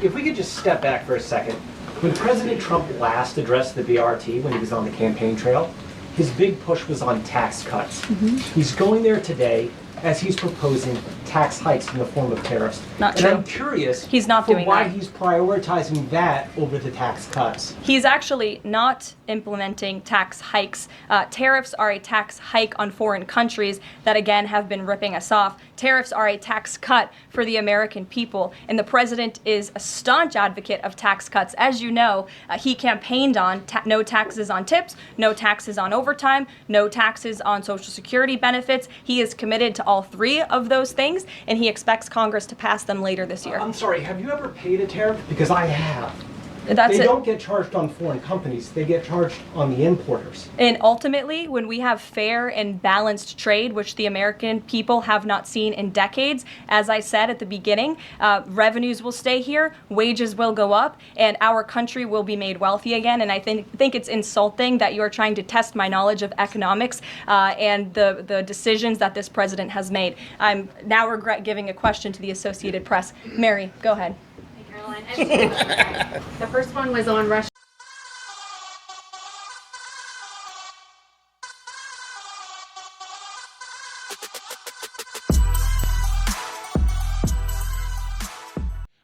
If we could just step back for a second. When President Trump last addressed the BRT when he was on the campaign trail, his big push was on tax cuts. He's going there today as he's proposing tax hikes in the form of tariffs. Not and true. I'm curious He's not doing why that. he's prioritizing that over the tax cuts. He's actually not implementing tax hikes. Tariffs are a tax hike on foreign countries that, again, have been ripping us off. Tariffs are a tax cut for the American people, and the president is a staunch advocate of tax cuts. As you know, he campaigned on no taxes on tips, no taxes on overtime, no taxes on Social Security benefits. He is committed to all three of those things, and he expects Congress to pass them later this year. I'm sorry, have you ever paid a tariff? Because I have. That's they it. don't get charged on foreign companies, they get charged on the importers. And ultimately, when we have fair and balanced trade, which the American people have not seen in decades, as I said at the beginning, revenues will stay here, wages will go up, and our country will be made wealthy again. And I think it's insulting that you are trying to test my knowledge of economics and the decisions that this president has made. I'm now regret giving a question to the Associated Press. Mary, go ahead. The first one was on Russia.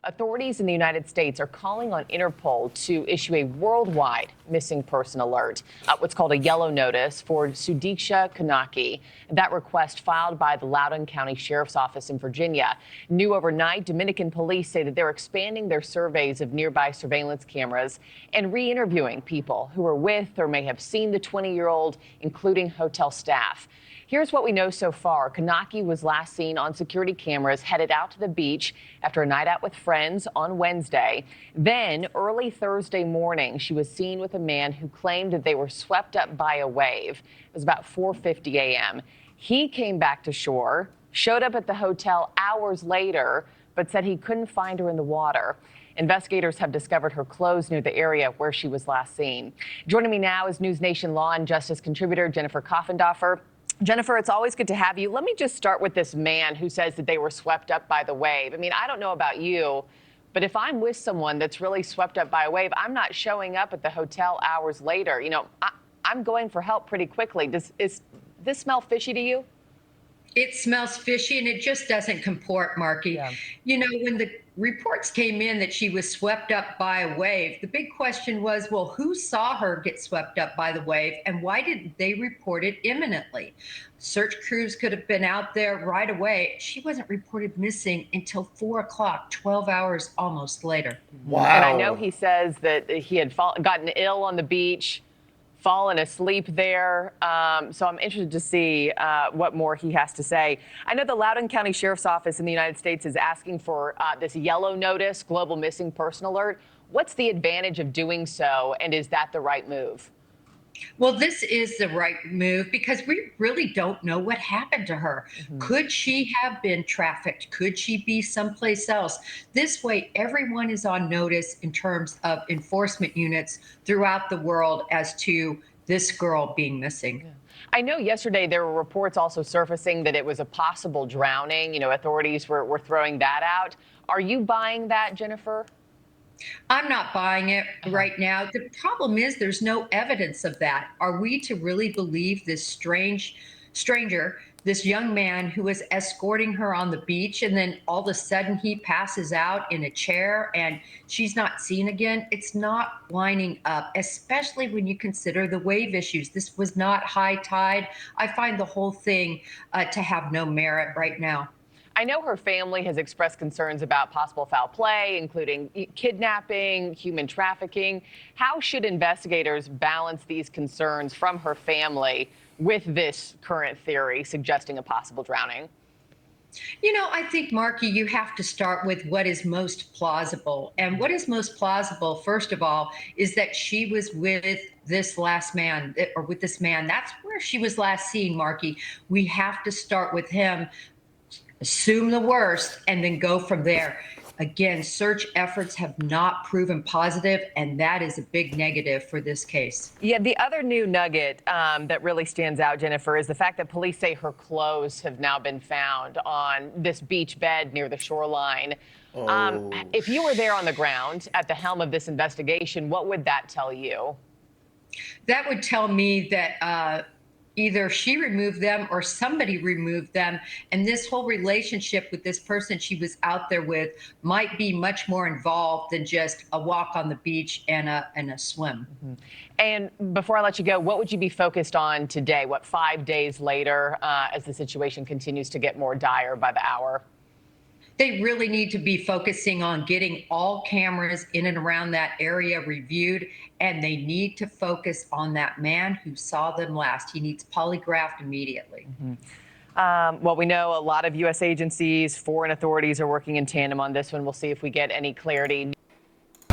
Authorities in the United States are calling on Interpol to issue a worldwide missing person alert, what's called a yellow notice for Sudiksha Kanaki. That request filed by the Loudoun County Sheriff's Office in Virginia. New overnight, Dominican police say that they're expanding their surveys of nearby surveillance cameras and re-interviewing people who were with or may have seen the 20-year-old, including hotel staff. Here's what we know so far. Kanaki was last seen on security cameras headed out to the beach after a night out with friends on Wednesday. Then, early Thursday morning, she was seen with a man who claimed that they were swept up by a wave. It was about 4:50 a.m. He came back to shore, showed up at the hotel hours later, but said he couldn't find her in the water. Investigators have discovered her clothes near the area where she was last seen. Joining me now is News Nation Law and Justice contributor Jennifer Koffendorfer. Jennifer, it's always good to have you. Let me just start with this man who says that they were swept up by the wave. I mean, I don't know about you, but if I'm with someone that's really swept up by a wave, I'm not showing up at the hotel hours later. You know, I'm going for help pretty quickly. Does this smell fishy to you? It smells fishy, and it just doesn't comport, Marky. Yeah. You know, when the reports came in that she was swept up by a wave, the big question was, well, who saw her get swept up by the wave, and why didn't they report it imminently? Search crews could have been out there right away. She wasn't reported missing until 4 o'clock, 12 hours almost later. Wow. And I know he says that he had gotten ill on the beach, fallen asleep there. So I'm interested to see what more he has to say. I know the Loudoun County Sheriff's Office in the United States is asking for this yellow notice, global missing person alert. What's the advantage of doing so, and is that the right move? Well, this is the right move because we really don't know what happened to her. Could she have been trafficked? Could she be someplace else? This way, everyone is on notice in terms of enforcement units throughout the world as to this girl being missing. I know yesterday there were reports also surfacing that it was a possible drowning. You know, authorities were throwing that out. Are you buying that, Jennifer? I'm not buying it right now. The problem is there's no evidence of that. Are we to really believe this stranger, this young man who was escorting her on the beach, and then all of a sudden he passes out in a chair and she's not seen again? It's not lining up, especially when you consider the wave issues. This was not high tide. I find the whole thing to have no merit right now. I know her family has expressed concerns about possible foul play, including kidnapping, human trafficking. How should investigators balance these concerns from her family with this current theory suggesting a possible drowning? You know, I think, Marky, you have to start with what is most plausible. And what is most plausible, first of all, is that she was with this last man, or with this man. That's where she was last seen, Marky. We have to start with him, assume the worst, and then go from there. Again, search efforts have not proven positive, and that is a big negative for this case. Yeah, the other new nugget that really stands out, Jennifer, is the fact that police say her clothes have now been found on this beach bed near the shoreline. If you were there on the ground at the helm of this investigation, what would that tell you? That would tell me that either she removed them or somebody removed them. And this whole relationship with this person she was out there with might be much more involved than just a walk on the beach and a swim. Mm-hmm. And before I let you go, what would you be focused on today? 5 days later, as the situation continues to get more dire by the hour? They really need to be focusing on getting all cameras in and around that area reviewed, and they need to focus on that man who saw them last. He needs polygraphed immediately. Mm-hmm. Well, we know a lot of U.S. agencies, foreign authorities are working in tandem on this one. We'll see if we get any clarity.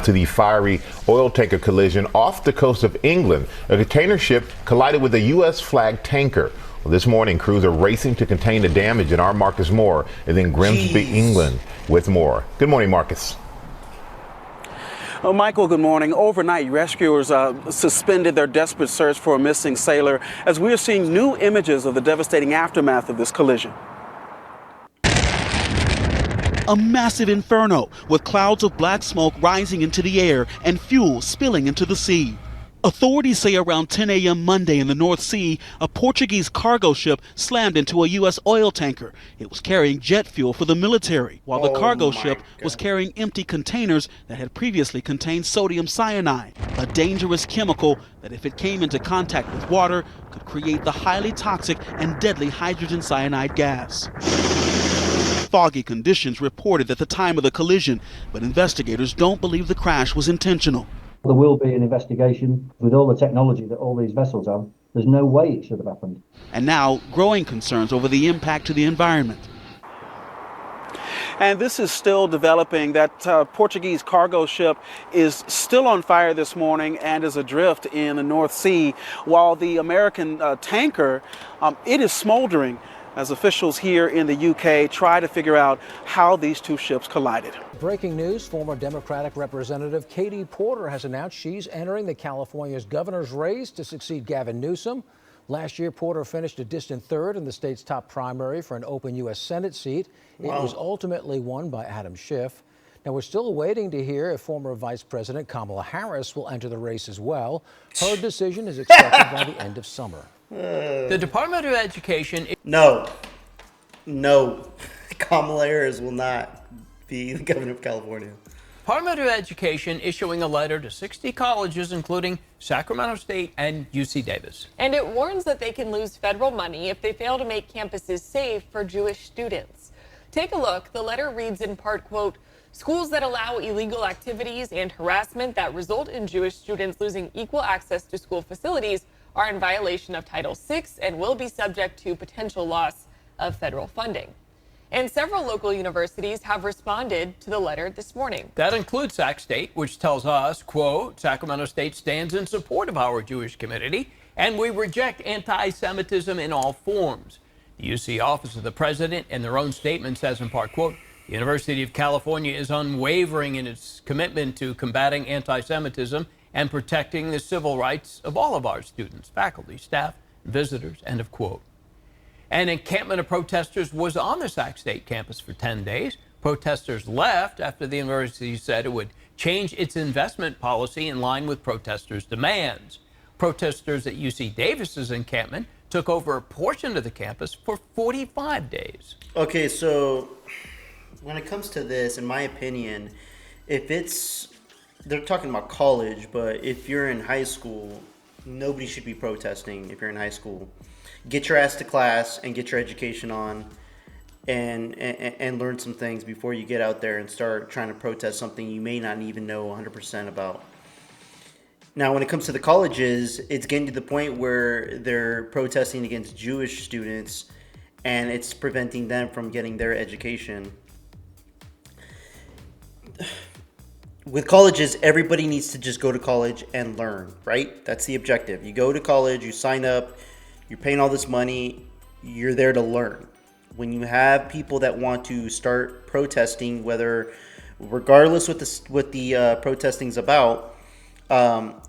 To the fiery oil tanker collision off the coast of England. A container ship collided with a U.S. flagged tanker. Well, this morning, crews are racing to contain the damage, and our Marcus Moore is in Grimsby, England, with more. Good morning, Marcus. Oh, Michael, good morning. Overnight, rescuers suspended their desperate search for a missing sailor as we are seeing new images of the devastating aftermath of this collision. A massive inferno with clouds of black smoke rising into the air and fuel spilling into the sea. Authorities say around 10 a.m. Monday in the North Sea, a Portuguese cargo ship slammed into a U.S. oil tanker. It was carrying jet fuel for the military, while the cargo ship was carrying empty containers that had previously contained sodium cyanide, a dangerous chemical that, if it came into contact with water, could create the highly toxic and deadly hydrogen cyanide gas. Foggy conditions reported at the time of the collision, but investigators don't believe the crash was intentional. There will be an investigation. With all the technology that all these vessels have, there's no way it should have happened. And now, growing concerns over the impact to the environment. And this is still developing. That Portuguese cargo ship is still on fire this morning and is adrift in the North Sea, while the American tanker, it is smoldering as officials here in the UK try to figure out how these two ships collided. Breaking news, former Democratic Representative Katie Porter has announced she's entering the California's governor's race to succeed Gavin Newsom. Last year, Porter finished a distant third in the state's top primary for an open U.S. Senate seat. It was ultimately won by Adam Schiff. Now, we're still waiting to hear if former Vice President Kamala Harris will enter the race as well. Her decision is expected by the end of summer. The Department of Education... No. Kamala Harris will not be the governor of California. Department of Education issuing a letter to 60 colleges, including Sacramento State and UC Davis. And it warns that they can lose federal money if they fail to make campuses safe for Jewish students. Take a look. The letter reads in part, quote, schools that allow illegal activities and harassment that result in Jewish students losing equal access to school facilities are in violation of Title VI and will be subject to potential loss of federal funding. And several local universities have responded to the letter this morning. That includes Sac State, which tells us, quote, Sacramento State stands in support of our Jewish community, and we reject anti-Semitism in all forms. The UC Office of the President, in their own statement, says in part, quote, the University of California is unwavering in its commitment to combating anti-Semitism and protecting the civil rights of all of our students, faculty, staff, visitors, end of quote. An encampment of protesters was on the Sac State campus for 10 days. Protesters left after the university said it would change its investment policy in line with protesters' demands. Protesters at UC Davis's encampment took over a portion of the campus for 45 days. Okay, so when it comes to this, in my opinion, they're talking about college, but if you're in high school, nobody should be protesting if you're in high school. Get your ass to class and get your education on and learn some things before you get out there and start trying to protest something you may not even know 100% about. Now, when it comes to the colleges, it's getting to the point where they're protesting against Jewish students and it's preventing them from getting their education. With colleges, everybody needs to just go to college and learn, right? That's the objective. You go to college, you sign up, you're paying all this money, you're there to learn. When you have people that want to start protesting, whether regardless what the protesting's about,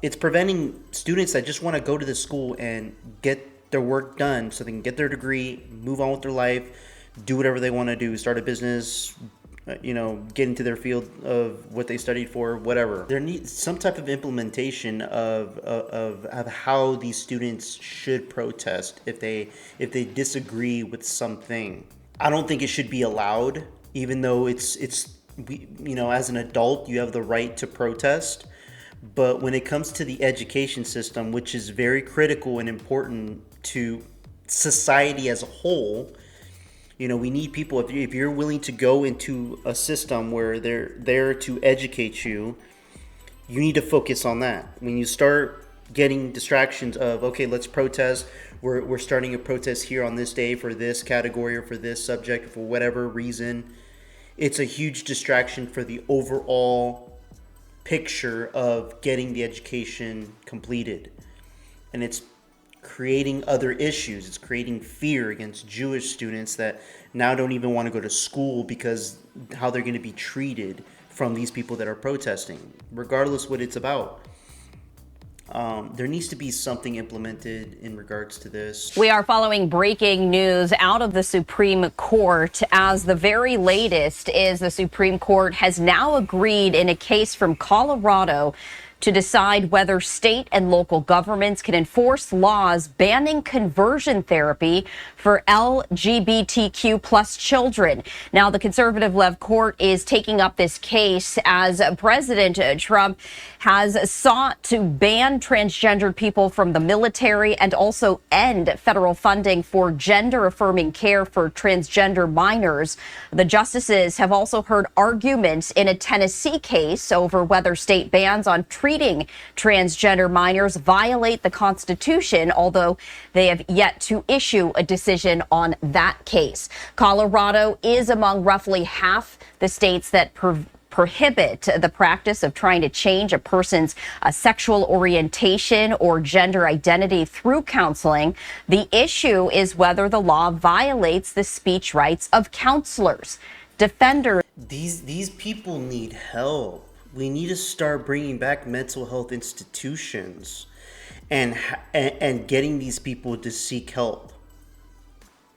it's preventing students that just want to go to the school and get their work done so they can get their degree, move on with their life, do whatever they want to do, start a business, get into their field of what they studied for, whatever. There needs some type of implementation of how these students should protest if they disagree with something. I don't think it should be allowed, even though it's as an adult you have the right to protest. But when it comes to the education system, which is very critical and important to society as a whole, we need people. If you're willing to go into a system where they're there to educate you, you need to focus on that. When you start getting distractions of, okay, let's protest. We're starting a protest here on this day for this category or for this subject for whatever reason. It's a huge distraction for the overall picture of getting the education completed. And it's creating other issues. It's creating fear against Jewish students that now don't even want to go to school because how they're going to be treated from these people that are protesting, regardless what it's about. There needs to be something implemented in regards to this. We are following breaking news out of the Supreme Court, as the very latest is the Supreme Court has now agreed in a case from Colorado to decide whether state and local governments can enforce laws banning conversion therapy for LGBTQ plus children. Now, the conservative-led court is taking up this case as President Trump has sought to ban transgendered people from the military and also end federal funding for gender-affirming care for transgender minors. The justices have also heard arguments in a Tennessee case over whether state bans on treating transgender minors violate the Constitution, although they have yet to issue a decision on that case. Colorado is among roughly half the states that prohibit the practice of trying to change a person's sexual orientation or gender identity through counseling. The issue is whether the law violates the speech rights of counselors. Defenders. These people need help. We need to start bringing back mental health institutions and getting these people to seek help.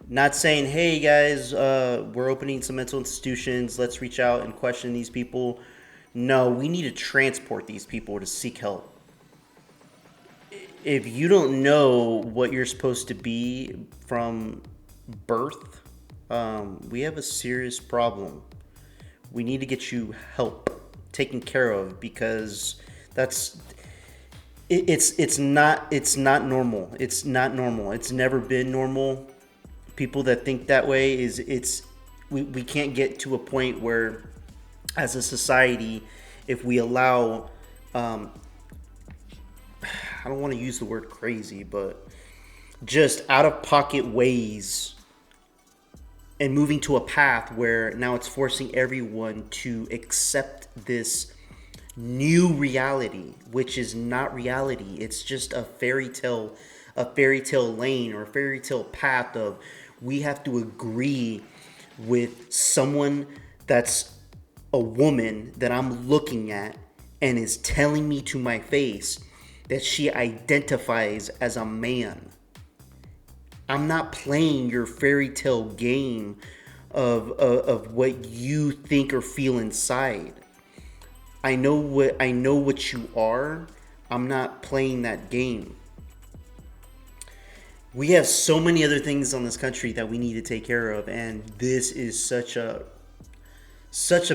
Not saying, hey guys, we're opening some mental institutions, let's reach out and question these people. No, we need to transport these people to seek help. If you don't know what you're supposed to be from birth, we have a serious problem. We need to get you help taken care of, because it's not normal. It's not normal. It's never been normal. People that think that way we can't get to a point where, as a society, if we allow I don't want to use the word crazy, but just out of pocket ways, and moving to a path where now it's forcing everyone to accept this new reality, which is not reality. It's just a fairy tale lane or a fairy tale path of, we have to agree with someone that's a woman that I'm looking at and is telling me to my face that she identifies as a man. I'm not playing your fairy tale game of what you think or feel inside. I know what you are. I'm not playing that game. We have so many other things on this country that we need to take care of, and this is such a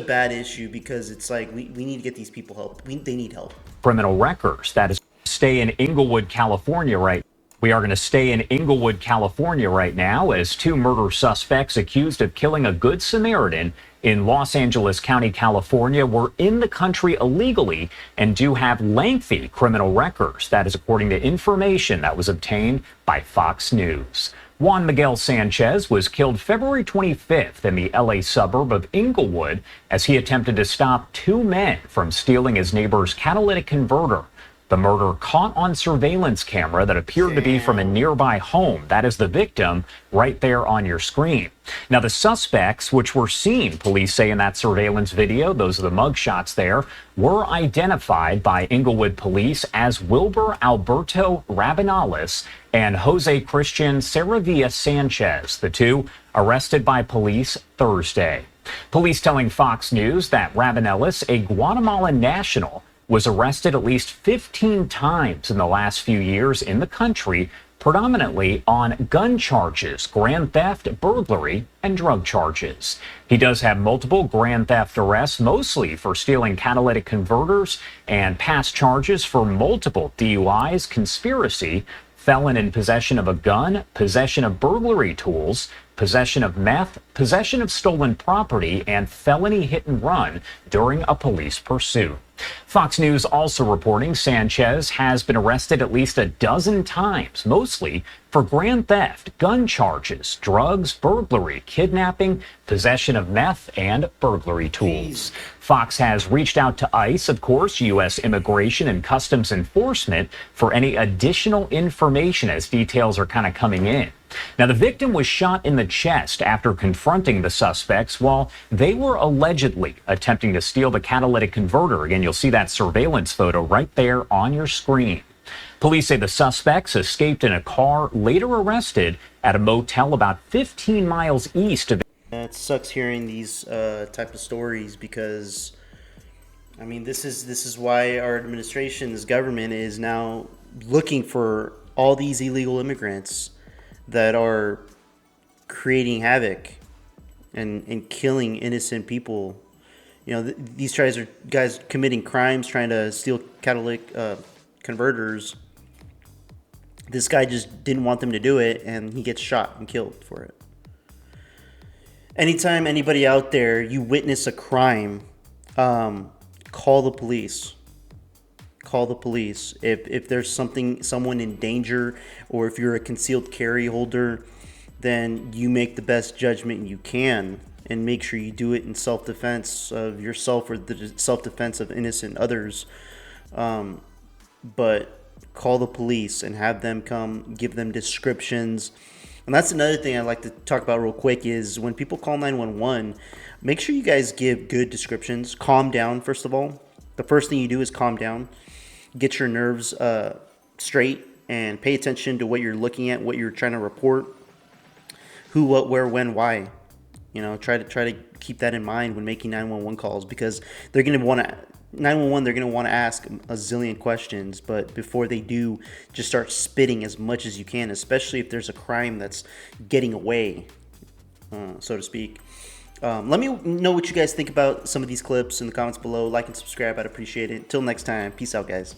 bad issue, because it's like we need to get these people help. They need help. Criminal records. That is, stay in Inglewood, California right. We are going to stay in Inglewood, California right now, as two murder suspects accused of killing a Good Samaritan in Los Angeles County, California, were in the country illegally and do have lengthy criminal records. That is according to information that was obtained by Fox News. Juan Miguel Sanchez was killed February 25th in the LA suburb of Inglewood as he attempted to stop two men from stealing his neighbor's catalytic converter. The murder caught on surveillance camera that appeared to be from a nearby home. That is the victim right there on your screen. Now, the suspects, which were seen, police say in that surveillance video, those are the mugshots there, were identified by Inglewood police as Wilbur Alberto Rabinales and Jose Christian Saravia Sanchez, the two arrested by police Thursday. Police telling Fox News that Rabinales, a Guatemalan national, was arrested at least 15 times in the last few years in the country, predominantly on gun charges, grand theft, burglary, and drug charges. He does have multiple grand theft arrests, mostly for stealing catalytic converters, and past charges for multiple DUIs, conspiracy, felon in possession of a gun, possession of burglary tools, possession of meth, possession of stolen property, and felony hit and run during a police pursuit. Fox News also reporting Sanchez has been arrested at least a dozen times, mostly for grand theft, gun charges, drugs, burglary, kidnapping, possession of meth, and burglary tools. Fox has reached out to ICE, of course, U.S. Immigration and Customs Enforcement, for any additional information as details are kind of coming in. Now, the victim was shot in the chest after confronting the suspects while they were allegedly attempting to steal the catalytic converter. Again, you'll see that surveillance photo right there on your screen. Police say the suspects escaped in a car, later arrested at a motel about 15 miles east of. It sucks hearing these type of stories because, I mean, this is why our administration, this government, is now looking for all these illegal immigrants that are creating havoc and killing innocent people. You know, these guys are committing crimes, trying to steal catalytic converters. This guy just didn't want them to do it, and he gets shot and killed for it. Anytime anybody out there, you witness a crime, call the police. Call the police. If there's someone in danger, or if you're a concealed carry holder, then you make the best judgment you can and make sure you do it in self-defense of yourself or the self-defense of innocent others. But call the police and have them come, give them descriptions. And that's another thing I'd like to talk about real quick is when people call 911, make sure you guys give good descriptions. Calm down, first of all. The first thing you do is calm down. Get your nerves straight and pay attention to what you're looking at, what you're trying to report. Who, what, where, when, why. You know, try to keep that in mind when making 911 calls, because they're going to want to 911. They're going to want to ask a zillion questions, but before they do, just start spitting as much as you can, especially if there's a crime that's getting away, so to speak. Let me know what you guys think about some of these clips in the comments below. Like and subscribe. I'd appreciate it. Until next time, peace out, guys.